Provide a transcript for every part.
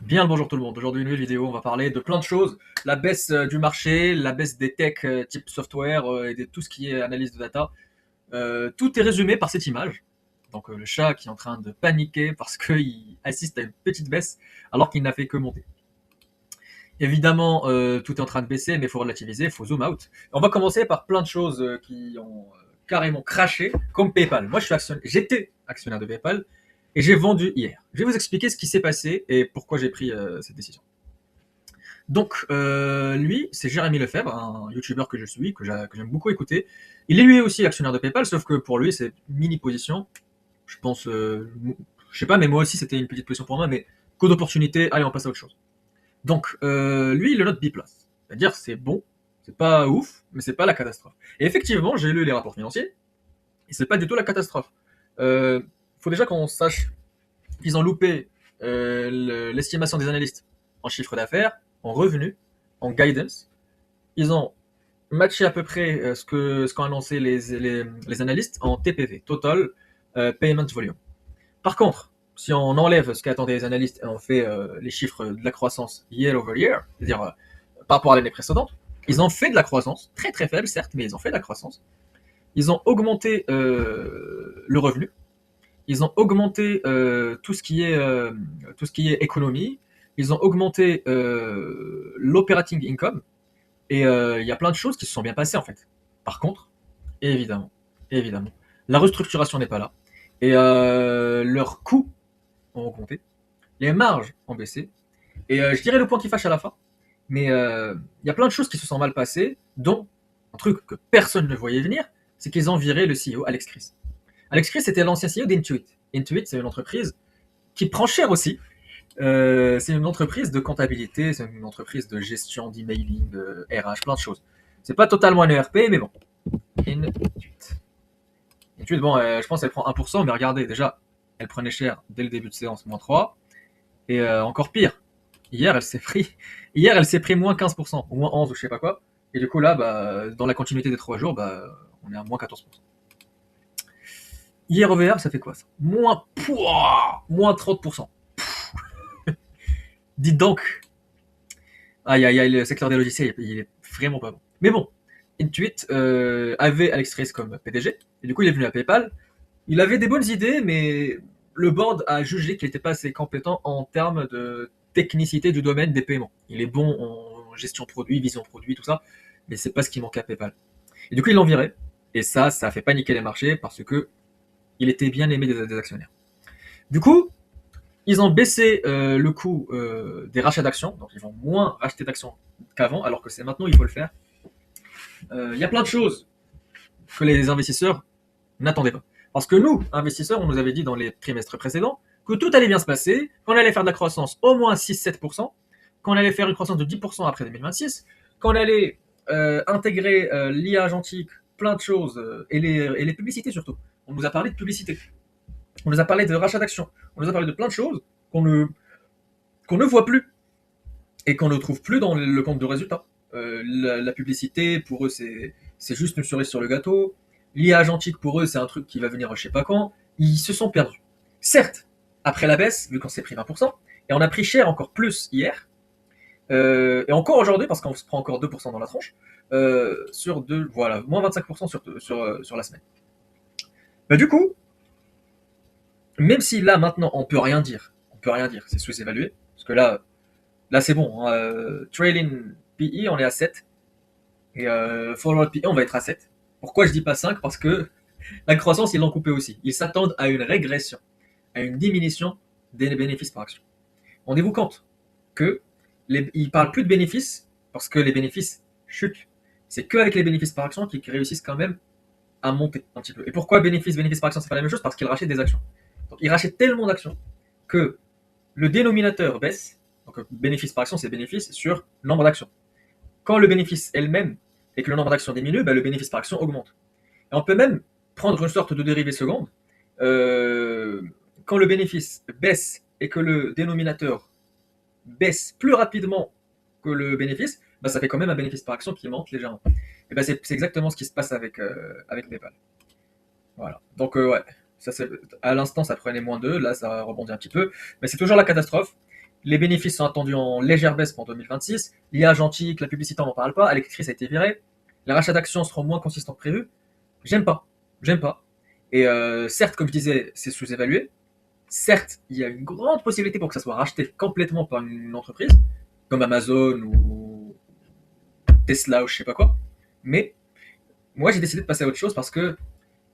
Bien le bonjour tout le monde. Aujourd'hui, une nouvelle vidéo, on va parler de plein de choses. La baisse du marché, la baisse des techs type software et de tout ce qui est analyse de data. Tout est résumé par cette image. Donc le chat qui est en train de paniquer parce qu'il assiste à une petite baisse alors qu'il n'a fait que monter. Évidemment, tout est en train de baisser, mais il faut relativiser, il faut zoom out. On va commencer par plein de choses qui ont carrément craché, comme PayPal. Moi, j'étais actionnaire de PayPal et j'ai vendu hier. Je vais vous expliquer ce qui s'est passé et pourquoi j'ai pris cette décision. Donc, lui, c'est Jérémy Lefebvre, un youtubeur que je suis, que j'aime beaucoup écouter. Il est lui aussi actionnaire de PayPal, sauf que pour lui, c'est une mini position. Je pense, je sais pas, mais moi aussi, c'était une petite position pour moi, mais coup d'opportunité, allez, on passe à autre chose. Donc, lui, il le note B+. C'est-à-dire, c'est bon, c'est pas ouf, mais c'est pas la catastrophe. Et effectivement, j'ai lu les rapports financiers, et c'est pas du tout la catastrophe. Faut déjà qu'on sache qu'ils ont loupé l'estimation des analystes en chiffre d'affaires, en revenus, en guidance. Ils ont matché à peu près ce qu'ont annoncé les analystes en TPV, Total Payment Volume. Par contre, si on enlève ce qu'attendaient les analystes et on fait les chiffres de la croissance year over year, c'est-à-dire par rapport à l'année précédente, ils ont fait de la croissance, très très faible certes, mais ils ont fait de la croissance. Ils ont augmenté le revenu, ils ont augmenté tout ce qui est économie, ils ont augmenté l'operating income, et il y a plein de choses qui se sont bien passées en fait. Par contre, évidemment, évidemment, la restructuration n'est pas là, et leurs coûts ont augmenté, les marges ont baissé, et je dirais le point qui fâche à la fin, mais il y a plein de choses qui se sont mal passées, dont un truc que personne ne voyait venir, c'est qu'ils ont viré le CEO Alex Chris. Alex Chris était l'ancien CEO d'Intuit. Intuit, c'est une entreprise qui prend cher aussi. C'est une entreprise de comptabilité, c'est une entreprise de gestion d'emailing, de RH, plein de choses. C'est pas totalement un ERP, mais bon. Intuit. Intuit, bon, je pense qu'elle prend 1%, mais regardez, déjà, elle prenait cher dès le début de séance, moins 3. Et encore pire, hier, hier, elle s'est pris moins 15%, ou moins 11, ou je sais pas quoi. Et du coup, là, bah, dans la continuité des 3 jours, bah, on est à moins 14%. Hier OVR, ça fait quoi ça moins 30%. Dites donc, aïe aïe aïe, le secteur des logiciels, il est vraiment pas bon. Mais bon, Intuit avait Alex Trace comme PDG, et du coup il est venu à PayPal. Il avait des bonnes idées, mais le board a jugé qu'il n'était pas assez compétent en termes de technicité du domaine des paiements. Il est bon en gestion produit, vision produit, tout ça, mais c'est pas ce qui manquait à PayPal. Et du coup, ils l'ont viré, et ça a fait paniquer les marchés parce que il était bien aimé des actionnaires. Du coup, ils ont baissé le coût des rachats d'actions, donc ils vont moins racheter d'actions qu'avant, alors que c'est maintenant il faut le faire. Il y a plein de choses que les investisseurs n'attendaient pas. Parce que nous, investisseurs, on nous avait dit dans les trimestres précédents que tout allait bien se passer, qu'on allait faire de la croissance au moins 6-7%, qu'on allait faire une croissance de 10% après 2026, qu'on allait intégrer l'IA agentique, plein de choses, et les publicités surtout. On nous a parlé de publicité, on nous a parlé de rachat d'actions, on nous a parlé de plein de choses qu'on ne voit plus et qu'on ne trouve plus dans le compte de résultats. La publicité, pour eux, c'est juste une cerise sur le gâteau. L'IA agentique, pour eux, c'est un truc qui va venir je sais pas quand. Ils se sont perdus. Certes, après la baisse, vu qu'on s'est pris 20%, et on a pris cher encore plus hier, et encore aujourd'hui, parce qu'on se prend encore 2% dans la tronche, sur deux, voilà, moins 25% sur la semaine. Bah, du coup, même si là, maintenant, on peut rien dire, c'est sous-évalué, parce que là c'est bon, hein, trailing PE, on est à 7, et forward PE, on va être à 7. Pourquoi je dis pas 5? Parce que la croissance, ils l'ont coupé aussi. Ils s'attendent à une régression, à une diminution des bénéfices par action. Rendez-vous compte que ils parlent plus de bénéfices parce que les bénéfices chutent. C'est qu'avec les bénéfices par action qu'ils réussissent quand même à monter un petit peu. Et pourquoi bénéfice par action, c'est pas la même chose? Parce qu'ils rachètent des actions. Donc ils rachètent tellement d'actions que le dénominateur baisse. Donc bénéfice par action, c'est bénéfice sur nombre d'actions. Quand le bénéfice est le même et que le nombre d'actions diminue, bah, le bénéfice par action augmente. Et on peut même prendre une sorte de dérivée seconde. Quand le bénéfice baisse et que le dénominateur baisse plus rapidement que le bénéfice, bah, ça fait quand même un bénéfice par action qui monte légèrement. Et bah, c'est exactement ce qui se passe avec PayPal. Voilà. Donc ouais, ça, à l'instant ça prenait moins 2, là ça rebondit un petit peu, mais c'est toujours la catastrophe. Les bénéfices sont attendus en légère baisse pour 2026. L'IA gentil, que la publicité on n'en parle pas. Alectrice a été virée. Les rachats d'actions seront moins consistants que prévu. J'aime pas. J'aime pas. Et certes, comme je disais, c'est sous-évalué. Certes, il y a une grande possibilité pour que ça soit racheté complètement par une entreprise, comme Amazon ou Tesla ou je sais pas quoi. Mais moi, j'ai décidé de passer à autre chose parce que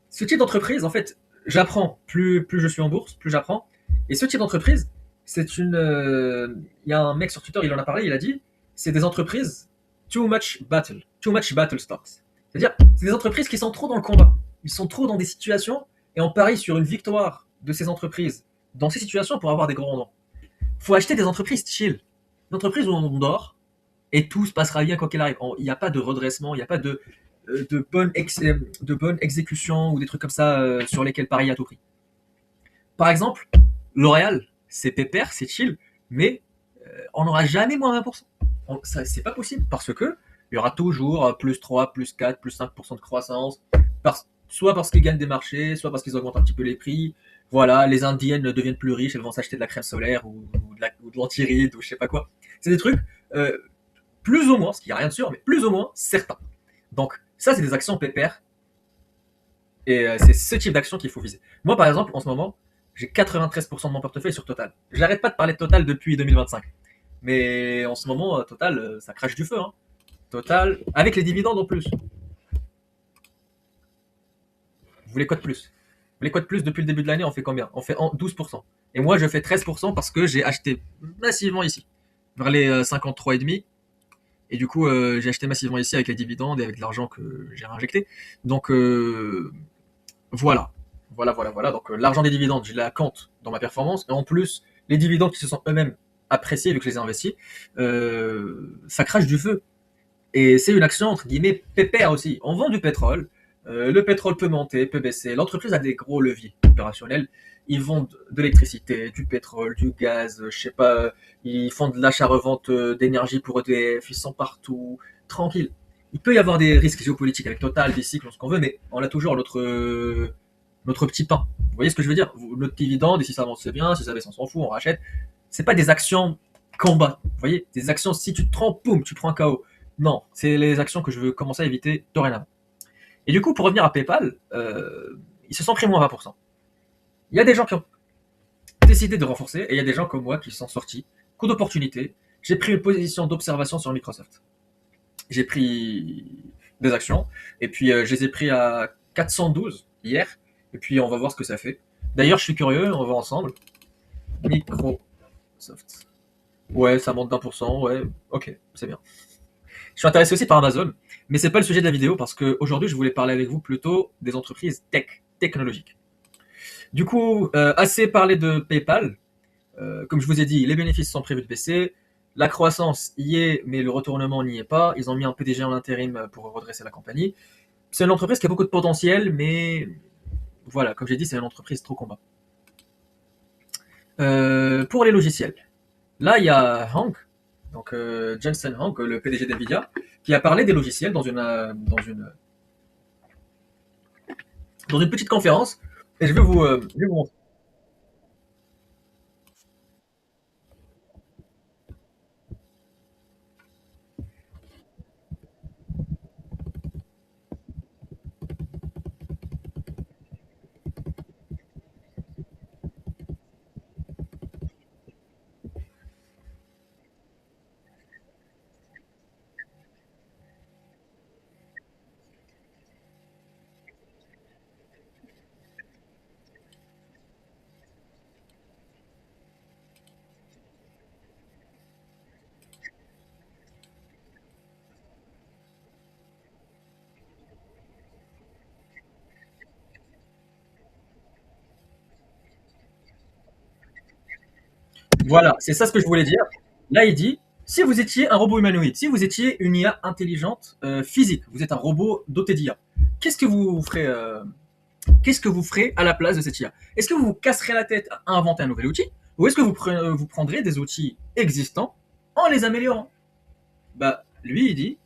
ce type d'entreprise, en fait, j'apprends. Plus je suis en bourse, plus j'apprends. Et ce type d'entreprise, c'est une. Il y a un mec sur Twitter, il en a parlé, il a dit c'est des entreprises too much battle stocks. C'est-à-dire, c'est des entreprises qui sont trop dans le combat. Ils sont trop dans des situations et on parie sur une victoire de ces entreprises dans ces situations pour avoir des grands rendements. Il faut acheter des entreprises chill. Des entreprises où on dort et tout se passera bien quoi qu'il arrive. Il n'y a pas de redressement, il n'y a pas de bonne exécution ou des trucs comme ça sur lesquels parier à tout prix. Par exemple, L'Oréal, c'est pépère, c'est chill, mais on n'aura jamais moins 20%. C'est pas possible parce que il y aura toujours plus 3, plus 4, plus 5% de croissance, soit parce qu'ils gagnent des marchés, soit parce qu'ils augmentent un petit peu les prix. Voilà, les Indiennes deviennent plus riches, elles vont s'acheter de la crème solaire ou de l'antiride ou je sais pas quoi. C'est des trucs euh, plus ou moins, ce qui n'y a rien de sûr, mais plus ou moins certains. Donc ça, c'est des actions pépères et c'est ce type d'action qu'il faut viser. Moi, par exemple, en ce moment, j'ai 93% de mon portefeuille sur Total. J'arrête pas de parler de Total depuis 2025. Mais en ce moment, Total, ça crache du feu. Hein. Total, avec les dividendes en plus. Vous voulez quoi de plus? Vous voulez quoi de plus depuis le début de l'année? On fait combien? On fait 12%. Et moi, je fais 13% parce que j'ai acheté massivement ici, vers les 53,5. Et du coup, j'ai acheté massivement ici avec les dividendes et avec l'argent que j'ai réinjecté. Donc, voilà. Voilà. Donc, l'argent des dividendes, je la compte dans ma performance. Et en plus, les dividendes qui se sont eux-mêmes appréciés vu que je les ai investis, ça crache du feu. Et c'est une action, entre guillemets, pépère aussi. On vend du pétrole. Le pétrole peut monter, peut baisser. L'entreprise a des gros leviers opérationnels. Ils vendent de l'électricité, du pétrole, du gaz, je sais pas. Ils font de l'achat-revente d'énergie pour EDF. Ils sont partout. Tranquille. Il peut y avoir des risques géopolitiques avec Total, des cycles, ce qu'on veut, mais on a toujours notre petit pain. Vous voyez ce que je veux dire? Notre dividende, et si ça avance, c'est bien. Si ça baisse, on s'en fout, on rachète. C'est pas des actions combat. Vous voyez? Des actions, si tu te trompes, boum, tu prends un KO. Non, c'est les actions que je veux commencer à éviter dorénavant. Et du coup, pour revenir à PayPal, ils se sont pris moins 20%. Il y a des gens qui ont décidé de renforcer et il y a des gens comme moi qui sont sortis. Coup d'opportunité, j'ai pris une position d'observation sur Microsoft. J'ai pris des actions et puis je les ai pris à 412 hier et puis on va voir ce que ça fait. D'ailleurs, je suis curieux, on va ensemble. Microsoft. Ouais, ça monte d'1%, ouais, ok, c'est bien. Je suis intéressé aussi par Amazon, mais c'est pas le sujet de la vidéo parce qu'aujourd'hui, je voulais parler avec vous plutôt des entreprises technologiques. Du coup, assez parlé de PayPal. Comme je vous ai dit, les bénéfices sont prévus de baisser. La croissance y est, mais le retournement n'y est pas. Ils ont mis un PDG en intérim pour redresser la compagnie. C'est une entreprise qui a beaucoup de potentiel, mais voilà, comme j'ai dit, c'est une entreprise trop combat. Pour les logiciels, là, il y a Hank, donc Jensen Hank, le PDG d'NVIDIA, qui a parlé des logiciels dans une petite conférence. Et je vais vous montrer. Voilà, c'est ça ce que je voulais dire. Là, il dit, si vous étiez un robot humanoïde, si vous étiez une IA intelligente physique, vous êtes un robot doté d'IA, qu'est-ce que vous ferez qu'est-ce que vous ferez à la place de cette IA? Est-ce que vous vous casserez la tête à inventer un nouvel outil ou est-ce que vous prendrez des outils existants en les améliorant? Bah, lui, il dit,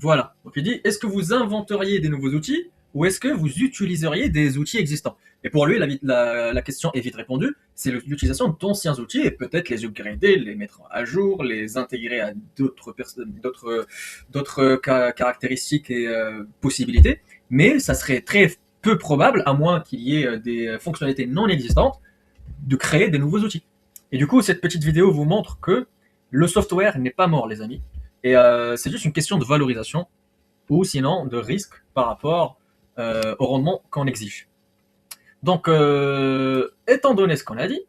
Voilà. Donc il dit, est-ce que vous inventeriez des nouveaux outils ou est-ce que vous utiliseriez des outils existants? Et pour lui, la question est vite répondue, c'est l'utilisation d'anciens outils et peut-être les upgrader, les mettre à jour, les intégrer à d'autres caractéristiques et possibilités, mais ça serait très peu probable, à moins qu'il y ait des fonctionnalités non existantes, de créer des nouveaux outils. Et du coup, cette petite vidéo vous montre que le software n'est pas mort, les amis. Et c'est juste une question de valorisation ou sinon de risque par rapport au rendement qu'on exige. Donc, étant donné ce qu'on a dit,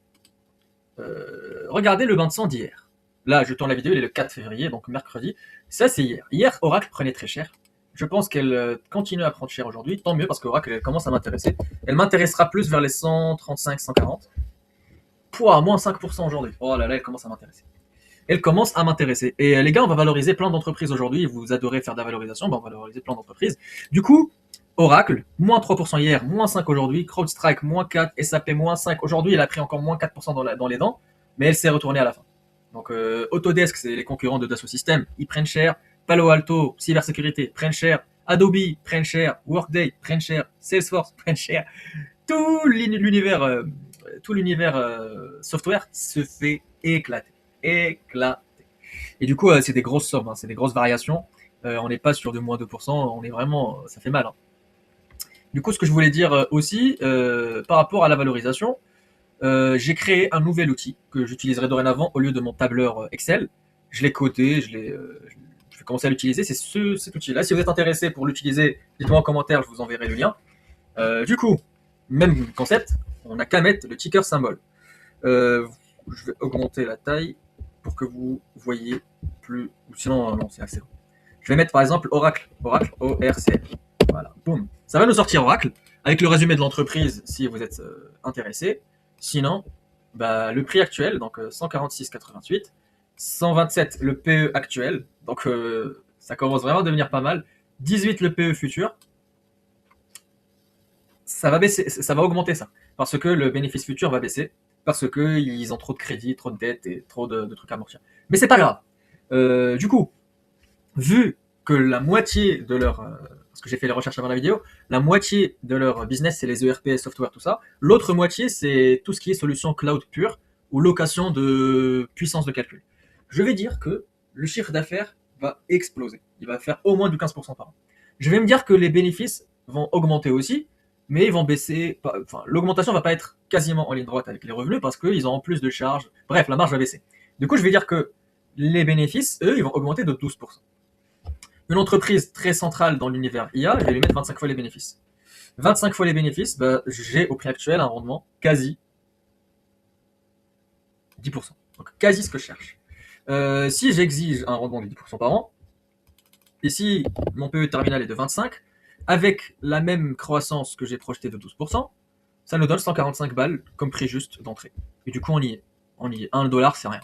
regardez le bain de sang d'hier. Là, je tourne la vidéo, il est le 4 février, donc mercredi. Ça, c'est hier. Hier, Oracle prenait très cher. Je pense qu'elle continue à prendre cher aujourd'hui. Tant mieux, parce qu'Oracle, elle commence à m'intéresser. Elle m'intéressera plus vers les 135, 140. Pouah, moins 5% aujourd'hui. Oh là là, elle commence à m'intéresser. Elle commence à m'intéresser. Et les gars, on va valoriser plein d'entreprises aujourd'hui. Vous adorez faire de la valorisation, on va valoriser plein d'entreprises. Du coup, Oracle, moins 3% hier, moins 5 aujourd'hui. CrowdStrike, moins 4. SAP, moins 5 aujourd'hui. Elle a pris encore moins 4% dans les dents, mais elle s'est retournée à la fin. Donc, Autodesk, c'est les concurrents de Dassault Systèmes, ils prennent cher. Palo Alto, cybersécurité, prennent cher. Adobe, prennent cher. Workday, prennent cher. Salesforce, prennent cher. Tout l'univers software se fait éclater. Et du coup, c'est des grosses sommes, hein, c'est des grosses variations. On n'est pas sur de moins 2%, on est vraiment, ça fait mal. Hein. Du coup, ce que je voulais dire aussi, par rapport à la valorisation, j'ai créé un nouvel outil que j'utiliserai dorénavant au lieu de mon tableur Excel. Je l'ai codé, je vais commencer à l'utiliser. C'est cet outil-là. Si vous êtes intéressé pour l'utiliser, dites-moi en commentaire, je vous enverrai le lien. Du coup, même concept, on n'a qu'à mettre le ticker symbole. Je vais augmenter la taille pour que vous voyez plus. Ou sinon, non, c'est assez grand. Je vais mettre par exemple Oracle. Oracle, O-R-C-L. Voilà, boum. Ça va nous sortir Oracle avec le résumé de l'entreprise si vous êtes intéressé. Sinon, bah, le prix actuel, donc 146,88. 127 le PE actuel, donc ça commence vraiment à devenir pas mal. 18 le PE futur. Ça va baisser, ça va augmenter ça. Parce que le bénéfice futur va baisser. Parce qu'ils ont trop de crédits, trop de dettes et trop de trucs à amortir. Mais c'est pas grave. Du coup, vu que la moitié de leur. Parce que j'ai fait les recherches avant la vidéo, la moitié de leur business, c'est les ERP, software, tout ça. L'autre moitié, c'est tout ce qui est solution cloud pure ou location de puissance de calcul. Je vais dire que le chiffre d'affaires va exploser. Il va faire au moins du 15% par an. Je vais me dire que les bénéfices vont augmenter aussi, mais ils vont baisser. Enfin, l'augmentation va pas être quasiment en ligne droite avec les revenus parce qu'ils ont plus de charges. Bref, la marge va baisser. Du coup, je vais dire que les bénéfices, eux, ils vont augmenter de 12%. Une entreprise très centrale dans l'univers IA, je vais lui mettre 25 fois les bénéfices. 25 fois les bénéfices, bah, j'ai au prix actuel un rendement quasi 10%. Donc quasi ce que je cherche. Si j'exige un rendement de 10% par an, et si mon PE terminal est de 25, avec la même croissance que j'ai projetée de 12%, ça nous donne 145 balles comme prix juste d'entrée. Et du coup, on y est. On y est. 1 dollar, c'est rien.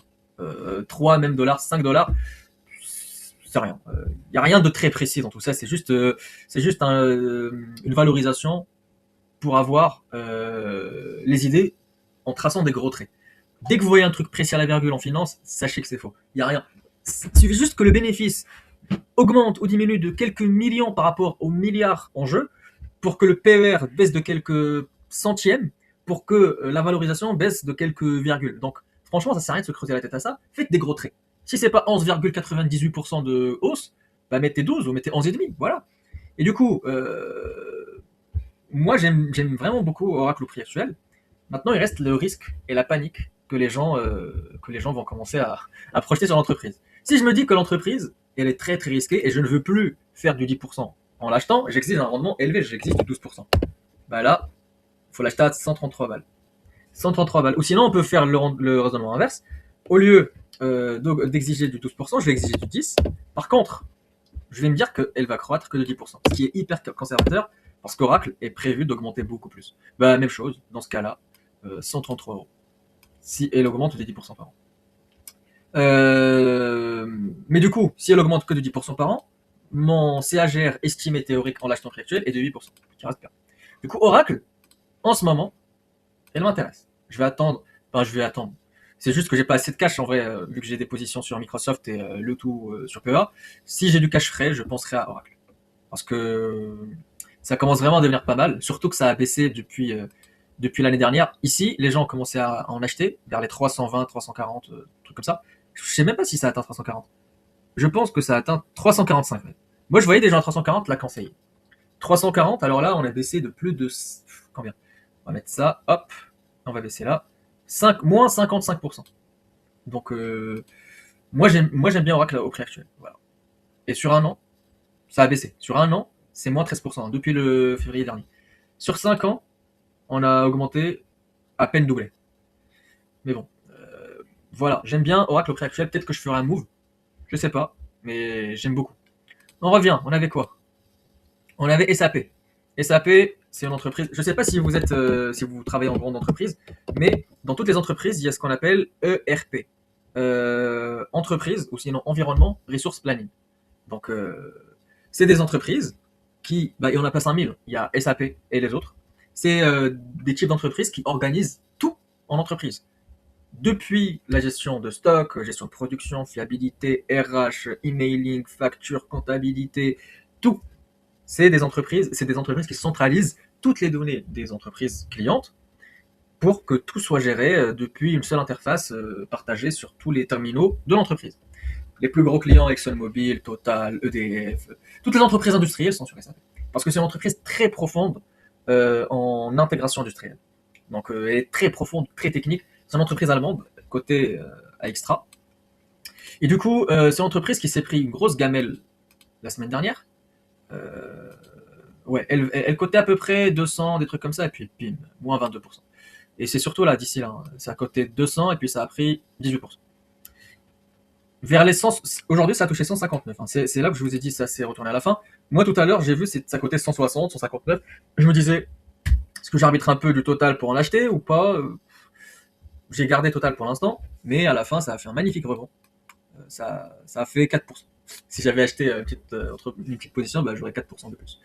3 même dollars, 5 dollars, c'est rien. Il n'y a rien de très précis dans tout ça. C'est juste une valorisation pour avoir les idées en traçant des gros traits. Dès que vous voyez un truc précis à la virgule en finance, sachez que c'est faux. Il n'y a rien. Il suffit juste que le bénéfice augmente ou diminue de quelques millions par rapport aux milliards en jeu pour que le PER baisse de quelques centièmes, pour que la valorisation baisse de quelques virgules. Donc, franchement, ça sert à rien de se creuser la tête à ça. Faites des gros traits. Si c'est pas 11,98% de hausse, bah mettez 12 ou mettez 11,5. Voilà. Et du coup, moi, j'aime vraiment beaucoup Oracle au prix actuel. Maintenant, il reste le risque et la panique que les gens vont commencer à projeter sur l'entreprise. Si je me dis que l'entreprise, elle est très très risquée et je ne veux plus faire du 10% en l'achetant, j'exige un rendement élevé, j'exige du 12%. Bah là, il faut l'acheter à 133 balles. 133 balles. Ou sinon, on peut faire le raisonnement inverse. Au lieu d'exiger du 12%, je vais exiger du 10%. Par contre, je vais me dire qu'elle va croître que de 10%, ce qui est hyper conservateur parce qu'Oracle est prévu d'augmenter beaucoup plus. Bah, même chose, dans ce cas-là, 133 euros. Si elle augmente de 10% par an. Mais du coup, si elle augmente que de 10% par an, mon CAGR estimé théorique en l'achetant prix actuel est de 8%, qui reste bien. Du coup, Oracle, en ce moment, elle m'intéresse. Je vais attendre. C'est juste que j'ai pas assez de cash en vrai, vu que j'ai des positions sur Microsoft et le tout sur PEA. Si j'ai du cash frais, je penserai à Oracle. Parce que ça commence vraiment à devenir pas mal, surtout que ça a baissé depuis l'année dernière. Ici, les gens ont commencé à en acheter vers les 320, 340, trucs comme ça. Je sais même pas si ça atteint 340. Je pense que ça atteint 345. Même. Moi, je voyais des gens à 340 là quand ça y est. 340, alors là, on a baissé de plus de. Combien? On va mettre ça, hop, on va baisser là. Moins 55%. Donc, moi j'aime bien Oracle au prix actuel. Voilà. Et sur un an, ça a baissé. Sur un an, c'est moins 13%, depuis le février dernier. Sur 5 ans, on a augmenté à peine doublé. Mais bon, voilà, j'aime bien Oracle au prix actuel. Peut-être que je ferai un move, je sais pas, mais j'aime beaucoup. On revient, on avait quoi? On avait SAP. SAP, c'est une entreprise. Je sais pas si vous êtes, si vous travaillez en grande entreprise, mais dans toutes les entreprises, il y a ce qu'on appelle ERP, entreprise ou sinon environnement, resource planning. Donc, c'est des entreprises qui, il n'y en a pas 5000, il y a SAP et les autres. C'est des types d'entreprises qui organisent tout en entreprise. Depuis la gestion de stock, gestion de production, fiabilité, RH, emailing, facture, comptabilité, tout. C'est des entreprises qui centralisent toutes les données des entreprises clientes pour que tout soit géré depuis une seule interface partagée sur tous les terminaux de l'entreprise. Les plus gros clients, ExxonMobil, Total, EDF, toutes les entreprises industrielles sont sur SAP. Parce que c'est une entreprise très profonde en intégration industrielle. Donc elle est très profonde, très technique. C'est une entreprise allemande, cotée à Extra. Et du coup, c'est une entreprise qui s'est pris une grosse gamelle la semaine dernière. Ouais, elle cotait à peu près 200, des trucs comme ça, et puis bim, moins 22%. Et c'est surtout là, d'ici là, hein, ça a coté 200 et puis ça a pris 18%. Vers les 100, aujourd'hui ça a touché 159. Hein. C'est là que je vous ai dit ça s'est retourné à la fin. Moi tout à l'heure j'ai vu ça cotait 160, 159. Je me disais, est-ce que j'arbitre un peu du total pour en acheter ou pas? J'ai gardé total pour l'instant, mais à la fin ça a fait un magnifique rebond. Ça a fait 4%. Si j'avais acheté une petite position, j'aurais 4% de plus.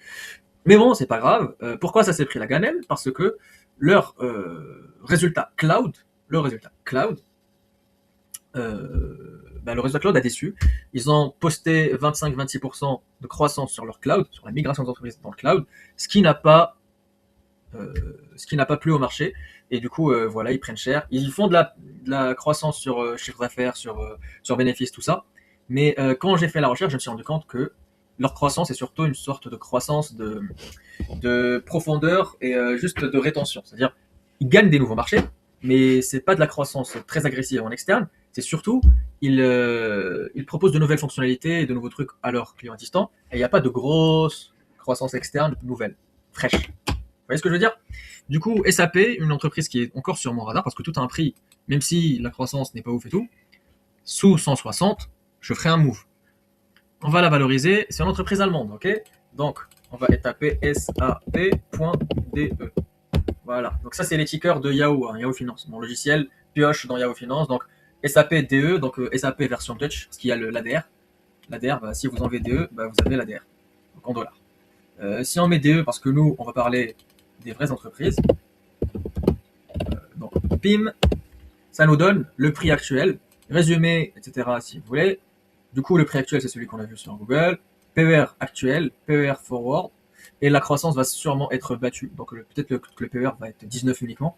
Mais bon, c'est pas grave. Pourquoi ça s'est pris la gamelle? Parce que leur résultat cloud, le résultat cloud, le résultat cloud a déçu. Ils ont posté 25-26% de croissance sur leur cloud, sur la migration d'entreprise dans le cloud, ce qui n'a pas plu au marché. Et du coup, voilà, ils prennent cher. Ils font de la croissance sur chiffre d'affaires, sur bénéfices, tout ça. Mais quand j'ai fait la recherche, je me suis rendu compte que leur croissance est surtout une sorte de croissance de profondeur et juste de rétention. C'est-à-dire, ils gagnent des nouveaux marchés, mais c'est pas de la croissance très agressive en externe. C'est surtout, ils proposent de nouvelles fonctionnalités et de nouveaux trucs à leurs clients existants. Et il n'y a pas de grosse croissance externe nouvelle, fraîche. Vous voyez ce que je veux dire? Du coup, SAP, une entreprise qui est encore sur mon radar, parce que tout a un prix, même si la croissance n'est pas ouf et tout, sous 160, je ferai un move. On va la valoriser, c'est une entreprise allemande, ok? Donc, on va taper sap.de. Voilà, donc ça c'est les tickers de Yahoo, hein, Yahoo Finance. Mon logiciel pioche dans Yahoo Finance, donc SAP.de, donc SAP version Dutch, parce qu'il y a l'ADR. L'ADR, si vous enlevez DE, vous avez l'ADR, donc en dollars. Si on met DE, parce que nous, on va parler des vraies entreprises, donc PIM, ça nous donne le prix actuel, résumé, etc. si vous voulez. Du coup, le prix actuel, c'est celui qu'on a vu sur Google. PER actuel, PER forward, et la croissance va sûrement être battue. Donc peut-être que le PER va être 19 uniquement.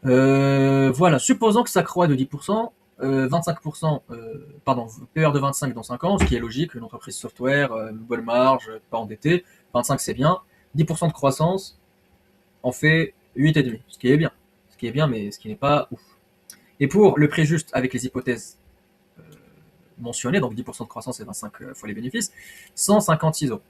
Voilà, supposons que ça croît de 10%, 25%, PER de 25 dans 5 ans, ce qui est logique, une entreprise software, bonne marge, pas endettée, 25 c'est bien, 10% de croissance en fait 8,5, ce qui est bien. Ce qui est bien, mais ce qui n'est pas ouf. Et pour le prix juste avec les hypothèses mentionnées, donc 10% de croissance et 25 fois les bénéfices, 156 euros.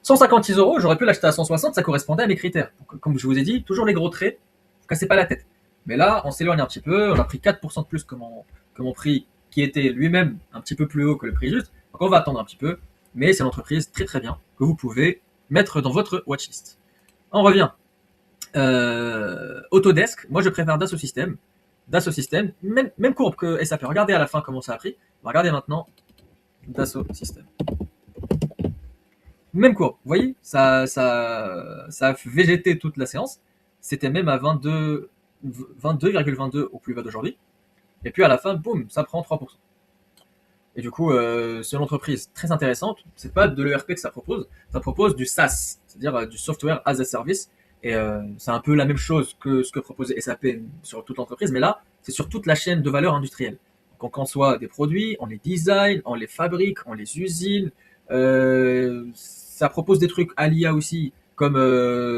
156 euros, j'aurais pu l'acheter à 160, ça correspondait à mes critères. Donc, comme je vous ai dit, toujours les gros traits, vous cassez pas la tête. Mais là, on s'éloigne un petit peu, on a pris 4% de plus que mon prix, qui était lui-même un petit peu plus haut que le prix juste. Donc on va attendre un petit peu, mais c'est une entreprise très très bien que vous pouvez mettre dans votre watchlist. On revient. Autodesk, moi je préfère Dassault Systèmes. Dassault Systèmes, même courbe que SAP. Regardez à la fin comment ça a pris. Regardez maintenant Dassault Systèmes. Même courbe, vous voyez, ça a végété toute la séance. C'était même à 22,22 au plus bas d'aujourd'hui. Et puis à la fin, boum, ça prend 3%. Et du coup, c'est une entreprise très intéressante. C'est pas de l'ERP que ça propose du SaaS, c'est-à-dire du Software as a Service. Et c'est un peu la même chose que ce que proposait SAP sur toute l'entreprise, mais là, c'est sur toute la chaîne de valeur industrielle. Donc on conçoit des produits, on les design, on les fabrique, on les usine. Ça propose des trucs à l'IA aussi, comme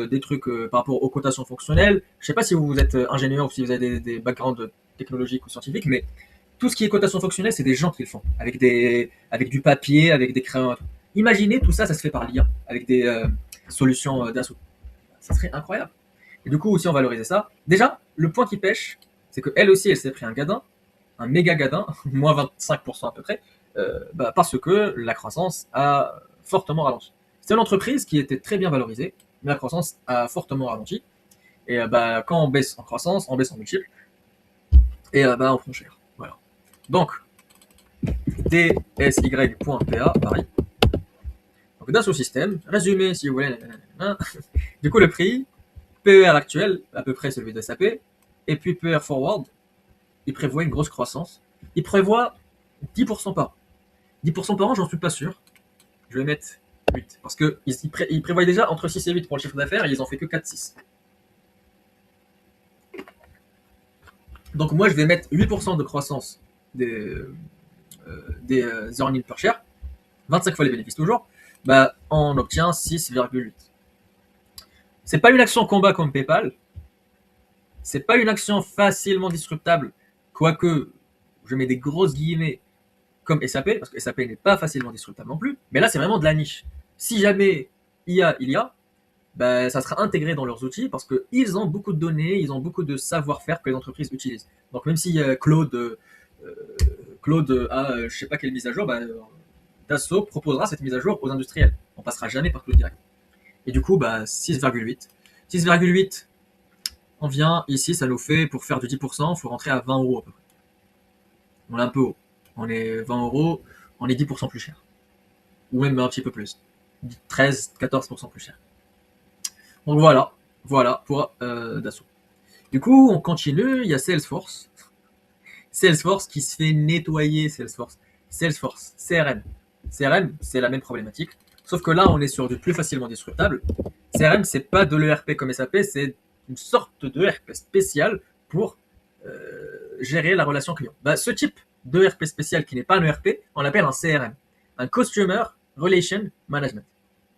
des trucs par rapport aux cotations fonctionnelles. Je sais pas si vous êtes ingénieur ou si vous avez des backgrounds technologiques ou scientifiques, mais tout ce qui est cotation fonctionnelle, c'est des gens qui le font, avec du papier, avec des crayons. Imaginez tout ça, ça se fait par l'IA, avec des solutions d'assaut. Ça serait incroyable. Et du coup, aussi, on valorisait ça. Déjà, le point qui pêche, c'est qu'elle aussi, elle s'est pris un gadin, un méga gadin, moins 25% à peu près, parce que la croissance a fortement ralenti. C'est une entreprise qui était très bien valorisée, mais la croissance a fortement ralenti. Et quand on baisse en croissance, on baisse en multiple, et on prend cher. Voilà. Donc, DSY.PA, pareil. Donc, Dassault Systèmes, résumé si vous voulez. Du coup, le prix, PER actuel, à peu près celui de SAP, et puis PER forward, il prévoit une grosse croissance. Il prévoit 10% par an. 10% par an, j'en suis pas sûr. Je vais mettre 8. Parce qu'ils prévoient déjà entre 6 et 8 pour le chiffre d'affaires, et ils en fait que 4-6. Donc moi, je vais mettre 8% de croissance des earnings per share, 25 fois les bénéfices toujours, on obtient 6,8. C'est pas une action combat comme PayPal, c'est pas une action facilement disruptable, quoique je mets des grosses guillemets comme SAP, parce que SAP n'est pas facilement disruptable non plus, mais là c'est vraiment de la niche. Si jamais il y a, ça sera intégré dans leurs outils parce qu'ils ont beaucoup de données, ils ont beaucoup de savoir-faire que les entreprises utilisent. Donc même si Claude a je sais pas quelle mise à jour, Dassault proposera cette mise à jour aux industriels. On passera jamais par Claude direct. Et du coup, 6,8. 6,8, on vient ici, ça nous fait, pour faire du 10%, il faut rentrer à 20 euros à peu près. On est un peu haut. On est 20 euros, on est 10% plus cher. Ou même un petit peu plus. 13, 14% plus cher. Donc voilà pour Dassault. Du coup, on continue, il y a Salesforce. Salesforce qui se fait nettoyer, Salesforce. Salesforce, CRM. CRM, c'est la même problématique. Sauf que là, on est sur du plus facilement disruptable. CRM, c'est pas de l'ERP comme SAP, c'est une sorte d'ERP spécial pour gérer la relation client. Ce type d'ERP spécial qui n'est pas un ERP, on l'appelle un CRM, un Customer Relation Management.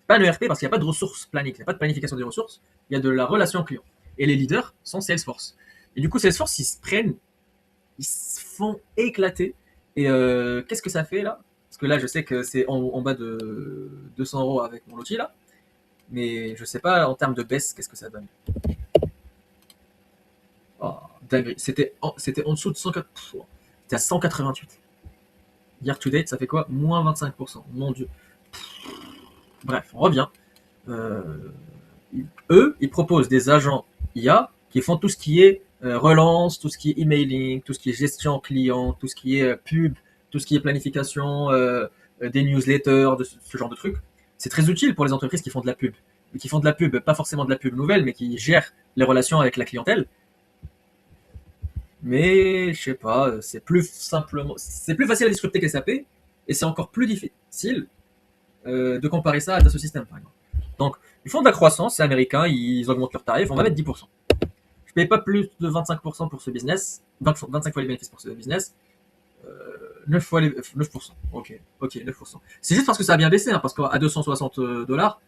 Pas un ERP parce qu'il n'y a pas de ressources planiques, il n'y a pas de planification des ressources, il y a de la relation client. Et les leaders sont Salesforce. Et du coup, Salesforce, ils se font éclater. Et qu'est-ce que ça fait là? Parce que là, je sais que c'est en bas de 200 euros avec mon loti là. Mais je sais pas en termes de baisse, qu'est-ce que ça donne. Oh, dingue. C'était en dessous de 104. C'était à 188. Year to date, ça fait quoi? Moins 25%. Mon dieu. Bref, on revient. Euh, Eux, ils proposent des agents IA qui font tout ce qui est relance, tout ce qui est emailing, tout ce qui est gestion client, tout ce qui est pub, tout ce qui est planification des newsletters, de ce genre de trucs. C'est très utile pour les entreprises qui font de la pub. Et qui font de la pub, pas forcément de la pub nouvelle, mais qui gèrent les relations avec la clientèle. Mais je sais pas, c'est plus facile à disrupter que SAP, et c'est encore plus difficile de comparer ça à Dassault Systèmes par exemple. Donc ils font de la croissance, c'est américain, ils augmentent leurs tarifs, on va mettre 10%. Je paye pas plus de 25% pour ce business, 25 fois les bénéfices pour ce business, 9 fois les 9%. Ok, 9%. C'est juste parce que ça a bien baissé, hein, parce qu'à 260 $,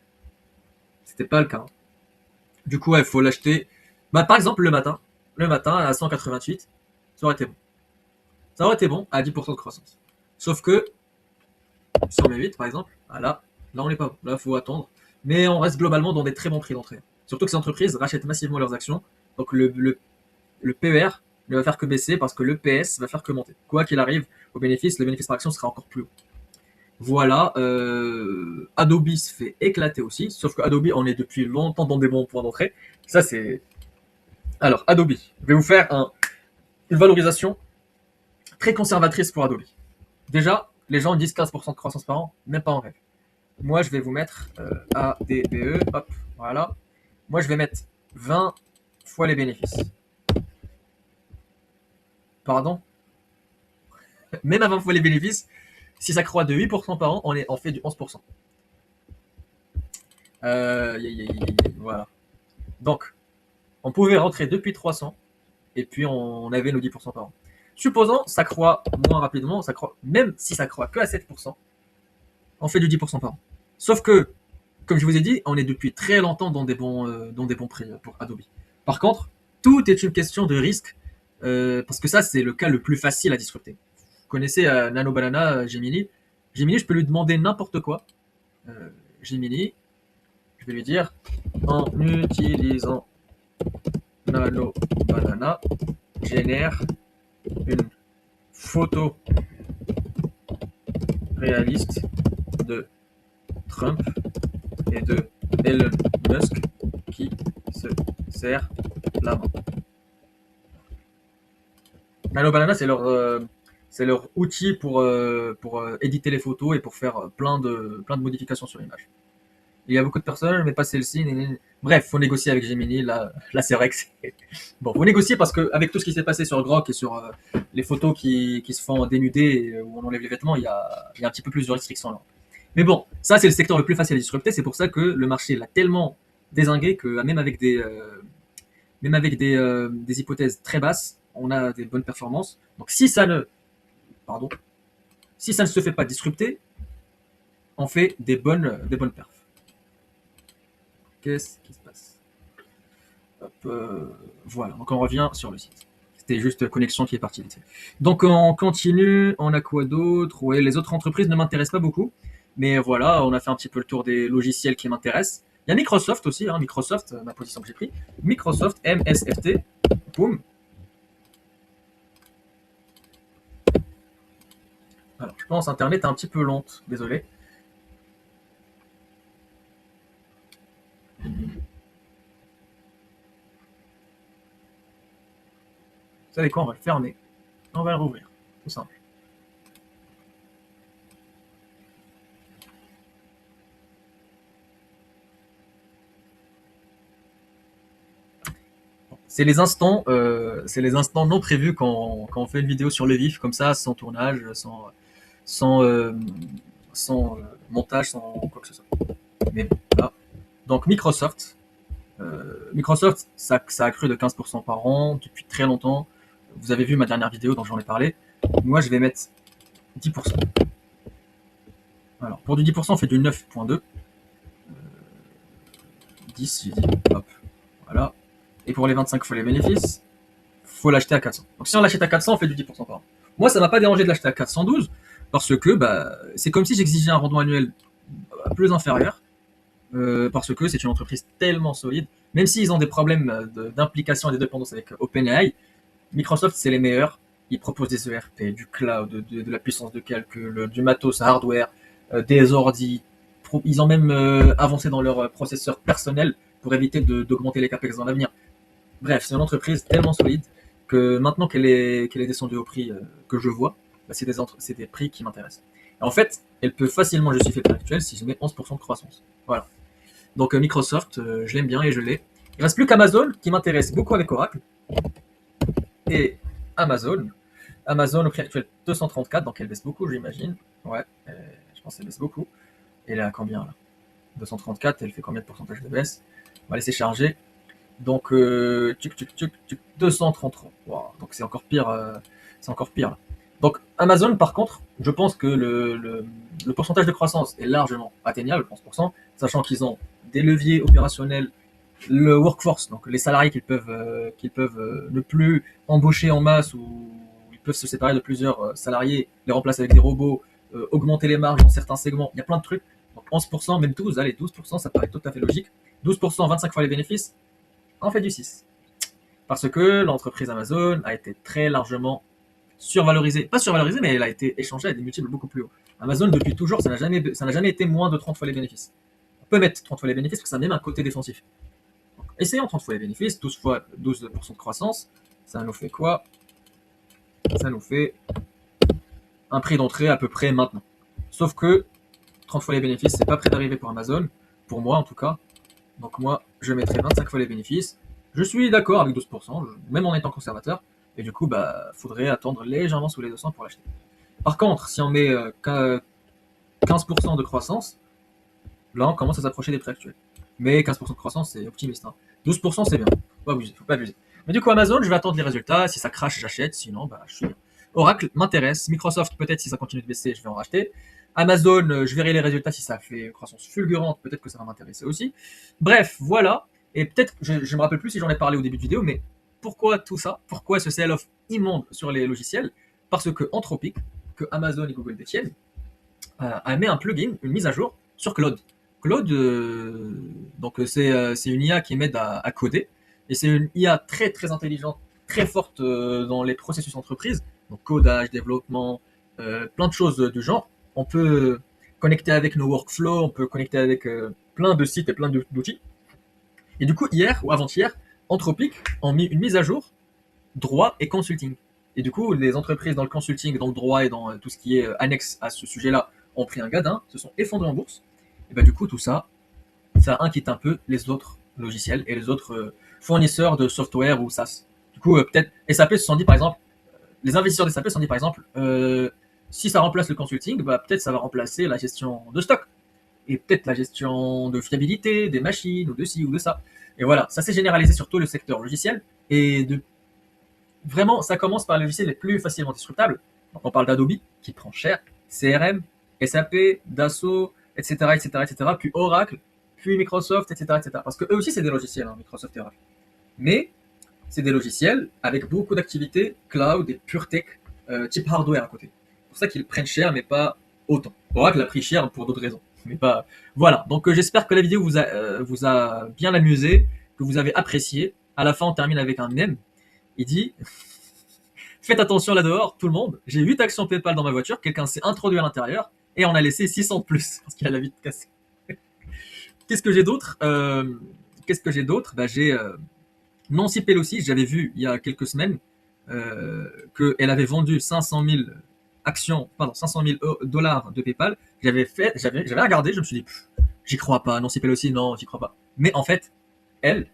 c'était pas le cas. Du coup, il faut l'acheter. Par exemple, le matin à 188, ça aurait été bon. Ça aurait été bon à 10% de croissance. Sauf que sur mes 8, par exemple, là on n'est pas bon. Là, il faut attendre. Mais on reste globalement dans des très bons prix d'entrée. Surtout que ces entreprises rachètent massivement leurs actions. Donc le PER ne va faire que baisser parce que le PS va faire que monter. Quoi qu'il arrive, le bénéfice par action sera encore plus haut. Voilà, Adobe se fait éclater aussi, sauf que Adobe, on est depuis longtemps dans des bons points d'entrée. Ça, c'est. Alors, Adobe, je vais vous faire une valorisation très conservatrice pour Adobe. Déjà, les gens disent 15% de croissance par an, même pas en rêve. Moi, je vais vous mettre ADBE, hop, voilà. Moi, je vais mettre 20 fois les bénéfices. Pardon? Même à 20 fois les bénéfices, si ça croît de 8% par an, on fait du 11%. Voilà. Donc, on pouvait rentrer depuis 300 et puis on avait nos 10% par an. Supposons ça croît moins rapidement, même si ça croît que à 7%, on fait du 10% par an. Sauf que, comme je vous ai dit, on est depuis très longtemps dans des bons prix pour Adobe. Par contre, tout est une question de risque, parce que ça, c'est le cas le plus facile à disrupter. Vous connaissez Nano Banana, Gemini. Gemini, je peux lui demander n'importe quoi. Gemini, je vais lui dire, en utilisant Nano Banana, génère une photo réaliste de Trump et de Elon Musk qui se serre la main. Nano Banana, c'est leur outil pour éditer les photos et pour faire plein de modifications sur l'image. Il y a beaucoup de personnes, mais pas celle-ci. Bref, faut négocier avec Gemini. Là c'est vrai que c'est. Bon, faut négocier parce qu'avec tout ce qui s'est passé sur Grok et sur les photos qui se font dénuder, où on enlève les vêtements, il y a un petit peu plus de restrictions là. Mais bon, ça c'est le secteur le plus facile à disrupter. C'est pour ça que le marché l'a tellement dézingué que même avec des hypothèses très basses, on a des bonnes performances. Donc si ça ne se fait pas disrupter, on fait des bonnes perfs. Qu'est-ce qui se passe? Hop, voilà, donc on revient sur le site. C'était juste connexion qui est partie vite. Donc on continue, on a quoi d'autre? Ouais, les autres entreprises ne m'intéressent pas beaucoup, mais voilà, on a fait un petit peu le tour des logiciels qui m'intéressent. Il y a Microsoft aussi, hein, Microsoft, ma position que j'ai pris. Microsoft, MSFT, boum. Alors, je pense Internet est un petit peu lente, désolé. Vous savez quoi, on va le fermer. On va le rouvrir, tout simple. C'est les instants non prévus quand on fait une vidéo sur le vif, comme ça, sans tournage, sans, euh, sans montage, sans quoi que ce soit. Mais bon, là. Donc Microsoft, ça a cru de 15% par an depuis très longtemps. Vous avez vu ma dernière vidéo dont j'en ai parlé. Moi, je vais mettre 10%. Alors, pour du 10%, on fait du 9.2. 10, j'ai dit, hop, voilà. Et pour les 25 fois les bénéfices, faut l'acheter à 400. Donc si on l'achète à 400, on fait du 10% par an. Moi, ça m'a pas dérangé de l'acheter à 412 parce que c'est comme si j'exigeais un rendement annuel plus inférieur, parce que c'est une entreprise tellement solide. Même s'ils ont des problèmes d'implication et de dépendance avec OpenAI, Microsoft, c'est les meilleurs. Ils proposent des ERP, du cloud, de la puissance de calcul, du matos hardware, des ordis. Ils ont même avancé dans leur processeur personnel pour éviter d'augmenter les capex dans l'avenir. Bref, c'est une entreprise tellement solide que maintenant qu'elle est descendue au prix que je vois, c'est des prix qui m'intéressent. En fait, elle peut facilement justifier le prix actuel si je mets 11% de croissance. Voilà. Donc Microsoft, je l'aime bien et je l'ai. Il reste plus qu'Amazon qui m'intéresse beaucoup avec Oracle. Et Amazon au prix actuel 234, donc elle baisse beaucoup, j'imagine. Ouais, je pense qu'elle baisse beaucoup. Et elle est à combien là? 234, elle fait combien de pourcentage de baisse? On va laisser charger. Donc 233. Wow, donc c'est encore pire. C'est encore pire là. Donc Amazon, par contre, je pense que le pourcentage de croissance est largement atteignable, 11%, sachant qu'ils ont des leviers opérationnels, le workforce, donc les salariés qu'ils peuvent ne plus embaucher en masse, ou ils peuvent se séparer de plusieurs salariés, les remplacer avec des robots, augmenter les marges dans certains segments. Il y a plein de trucs. Donc 11%, même 12, allez, 12%, ça paraît tout à fait logique. 12%, 25 fois les bénéfices, on fait du 6. Parce que l'entreprise Amazon a été très largement survalorisée. Pas survalorisée, mais elle a été échangée à des multiples beaucoup plus hauts. Amazon, depuis toujours, ça n'a jamais été moins de 30 fois les bénéfices. On peut mettre 30 fois les bénéfices parce que ça a même un côté défensif. Donc, essayons 30 fois les bénéfices, 12 fois 12% de croissance. Ça nous fait quoi? Ça nous fait un prix d'entrée à peu près maintenant. Sauf que 30 fois les bénéfices, c'est pas prêt d'arriver pour Amazon, pour moi en tout cas. Donc moi, je mettrai 25 fois les bénéfices. Je suis d'accord avec 12%, même en étant conservateur. Et du coup, faudrait attendre légèrement sous les 200 pour l'acheter. Par contre, si on met 15% de croissance, là, on commence à s'approcher des prix actuels. Mais 15% de croissance, c'est optimiste, hein. 12%, c'est bien. Faut pas abuser. Mais du coup, Amazon, je vais attendre les résultats. Si ça crache, j'achète. Sinon, bah, je suis bien. Oracle m'intéresse. Microsoft, peut-être, si ça continue de baisser, je vais en racheter. Amazon, je verrai les résultats. Si ça fait une croissance fulgurante, peut-être que ça va m'intéresser aussi. Bref, voilà. Et peut-être, je ne me rappelle plus si j'en ai parlé au début de vidéo, mais pourquoi tout ça? Pourquoi ce sell-off immonde sur les logiciels? Parce que Anthropic, que Amazon et Google détiennent, a mis un plugin, une mise à jour sur Claude. Claude, c'est une IA qui m'aide à coder, et c'est une IA très très intelligente, très forte dans les processus d'entreprise, donc codage, développement, plein de choses du genre. On peut connecter avec nos workflows, on peut connecter avec plein de sites et plein d'outils. Et du coup, hier ou avant-hier, Anthropic ont mis une mise à jour droit et consulting. Et du coup, les entreprises dans le consulting, dans le droit et dans tout ce qui est annexe à ce sujet-là ont pris un gadin, se sont effondrés en bourse. Et bah, du coup, tout ça, ça inquiète un peu les autres logiciels et les autres fournisseurs de software ou SaaS. Du coup, peut-être SAP se sont dit par exemple, les investisseurs des SAP se sont dit par exemple, si ça remplace le consulting, bah, peut-être ça va remplacer la gestion de stock et peut-être la gestion de fiabilité des machines ou de ci ou de ça. Et voilà, ça s'est généralisé sur tout le secteur logiciel et vraiment, ça commence par les logiciels les plus facilement disruptables. Donc on parle d'Adobe qui prend cher, CRM, SAP, Dassault, etc., etc., etc., puis Oracle, puis Microsoft, etc., etc. Parce que eux aussi c'est des logiciels, hein, Microsoft et Oracle. Mais c'est des logiciels avec beaucoup d'activités cloud et pure tech, type hardware à côté. C'est pour ça qu'ils prennent cher, mais pas autant. Oracle a pris cher pour d'autres raisons, mais pas. Voilà. Donc j'espère que la vidéo vous a bien amusé, que vous avez apprécié. À la fin, on termine avec un mème. Il dit faites attention là dehors, tout le monde. J'ai 8 actions PayPal dans ma voiture. Quelqu'un s'est introduit à l'intérieur et on a laissé 600 de plus parce qu'il a la vitre cassée. Qu'est-ce que j'ai d'autre Qu'est-ce que j'ai d'autre bah, j'ai Nancy Pelosi. J'avais vu il y a quelques semaines qu'elle avait vendu 500 000 actions, pardon, 500 000 dollars de PayPal. J'avais regardé, je me suis dit, j'y crois pas. Nancy Pelosi, non, j'y crois pas. Mais en fait, elle,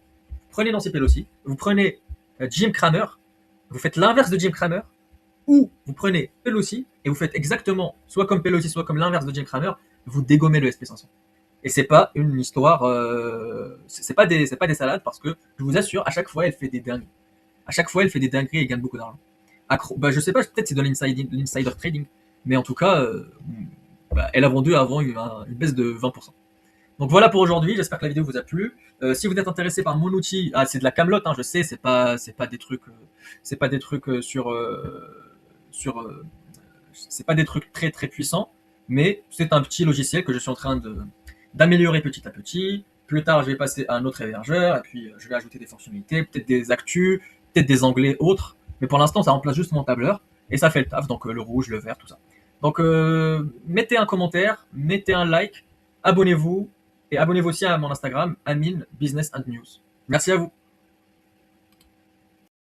prenez Nancy Pelosi, vous prenez Jim Cramer, vous faites l'inverse de Jim Cramer, ou vous prenez Pelosi et vous faites exactement soit comme Pelosi, soit comme l'inverse de Jim Cramer, vous dégommez le SP500. Et c'est pas une histoire, c'est pas des salades parce que je vous assure, à chaque fois elle fait des dingueries. À chaque fois elle fait des dingueries et gagne beaucoup d'argent. Bah, je sais pas, peut-être c'est de l'insider trading, mais en tout cas, bah, elle a vendu avant une baisse de 20%. Donc voilà pour aujourd'hui, j'espère que la vidéo vous a plu. Si vous êtes intéressé par mon outil, c'est de la camelote, hein, je sais, c'est pas des trucs, c'est pas des trucs très très puissants, mais c'est un petit logiciel que je suis en train d'améliorer petit à petit. Plus tard, je vais passer à un autre hébergeur, et puis je vais ajouter des fonctionnalités, peut-être des actus, peut-être des onglets autres. Mais pour l'instant, ça remplace juste mon tableur, et ça fait le taf, donc le rouge, le vert, tout ça. Donc mettez un commentaire, mettez un like, abonnez-vous, et abonnez-vous aussi à mon Instagram, Amin Business and News. Merci à vous.